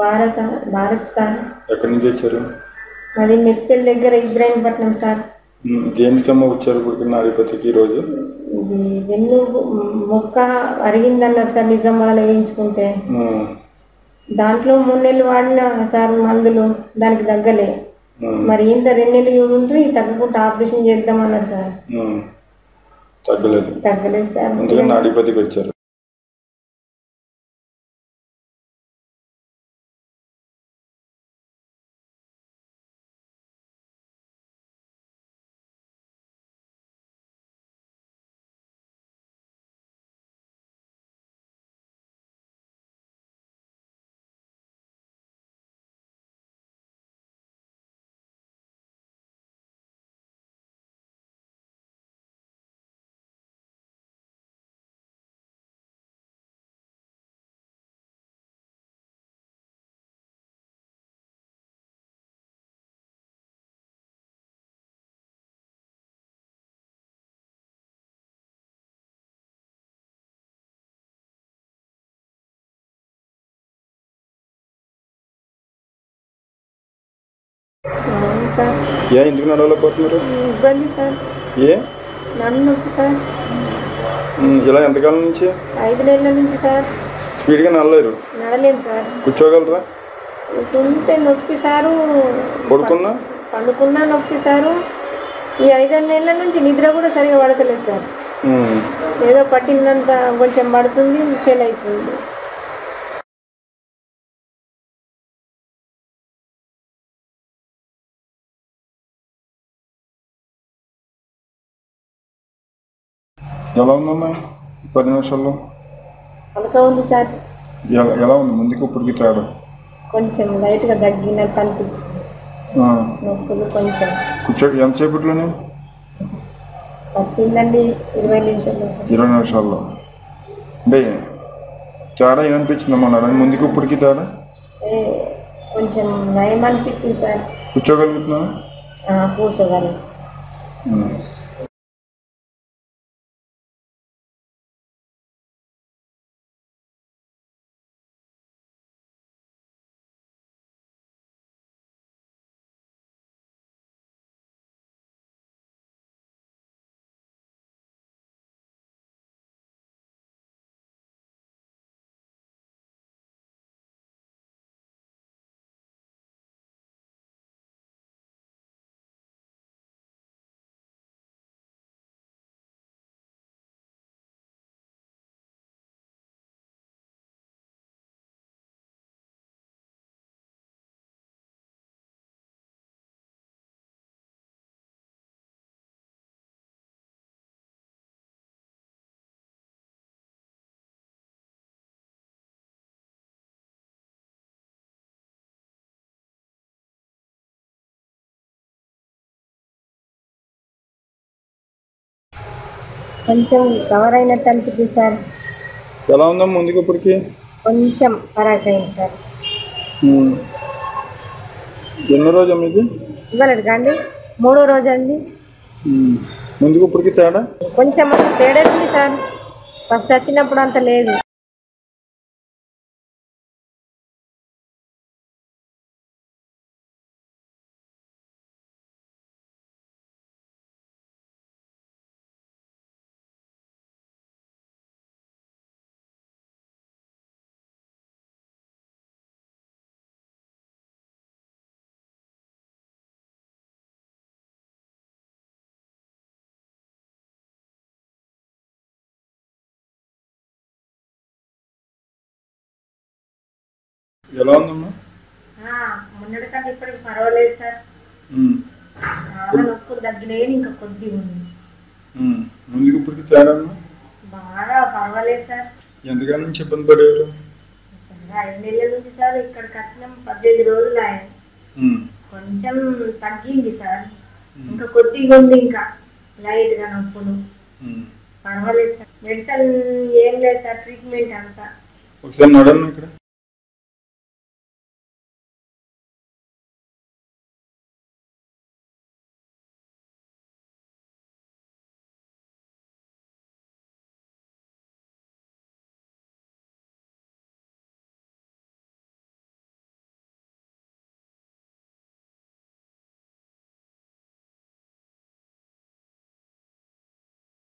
భారత భారత్ సార్. ఎక్కడి నుంచి వచ్చారు? అది మెట్పల్లి దగ్గర ఇబ్రాహీంపట్నం సార్. దేనికమ్మా వచ్చారు ఇప్పుడు నాడిపతికి ఈరోజు? ఇది వెన్ను మొక్క అరిగిందన్నారు సార్ నిజామాబాద్లో వేయించుకుంటే. దాంట్లో 3 నెలలు వాడిన సార్ మందులు, దానికి తగ్గలే. మరి ఇంత 2 నెలలు ఉంటే తగ్గకుండా ఆపరేషన్ చేద్దామన్నారు సార్. తగ్గలేదు సార్. నాడిపతికి వచ్చారు. ఎందుకు నడవలేకపోతున్నారు? ఇబ్బంది సార్. నన్ను నొప్పి సార్. ఇలా ఎంతకాలం నుంచి? 5 నెలల నుంచి సార్. స్పీడ్గా నడలేరు? నడలేను సార్. కూర్చోగలరా? కూర్చుంటే నొప్పి సారు. పండుకున్నా నొప్పి సారు. ఈ 5 నెలల నుంచి నిద్ర కూడా సరిగా పడతలేదు సార్. ఏదో పట్టినంత కొంచెం పడుతుంది, ఫెయిల్ అవుతుంది. ఎలా ఉందమ్మా 10 నిమిషాల్లో? పలక ఉంది సార్. ఎలా ఉంది ముందుకు ఇప్పటికి తేడా? కొంచెం లైట్గా తగ్గినట్టు అనిపిస్తుంది. నొప్పులు కొంచెం. ఎంతసేపట్లోనే పట్టిందండి? 20 నిమిషాల్లో. 20 నిమిషాల్లో. అంటే తేడా ఏమనిపించిందమ్మా నడని ముందుకు ఇప్పటికి తేడా? కొంచెం నయం అనిపించింది సార్. కూర్చోగలుగుతున్నా? కూర్చోగలను. కొంచెం కవర్ అయినట్టు అనిపిస్తుంది సార్. ఎలా ఉందా ముందుకు ఇప్పటికి? కొంచెం ఫరక్ అయింది సార్. ఎన్నో రోజు మీకు? ఇవ్వలేదు కాండి, 3వ రోజు అండి. ముందుకు ఇప్పటికి తేడా? కొంచెం తేడా ఉంది సార్. ఫస్ట్ వచ్చినప్పుడు అంత లేదు. ఎలా ఉందమ్మా? మొన్నటి కంటే ఇప్పటికి పర్వాలేదు సార్. చాలా నొప్పులు తగ్గినాయి, ఇంకా కొద్ది ఉంది. ముందుకు ఇప్పటికి తేడా బాగా పర్వాలేదు సార్. ఎంతకాలం నుంచి ఇబ్బంది పడేవారు? 5 నెలల నుంచి సార్. ఇక్కడికి వచ్చిన 15 రోజులు అయ్యాయి. కొంచెం తగ్గింది సార్. ఇంకా కొద్దిగా ఉంది, ఇంకా లైట్ గా నొప్పులు. పర్వాలేదు సార్. మెడిసిన్ ఏం లేదు సార్, ట్రీట్మెంట్ అంతా.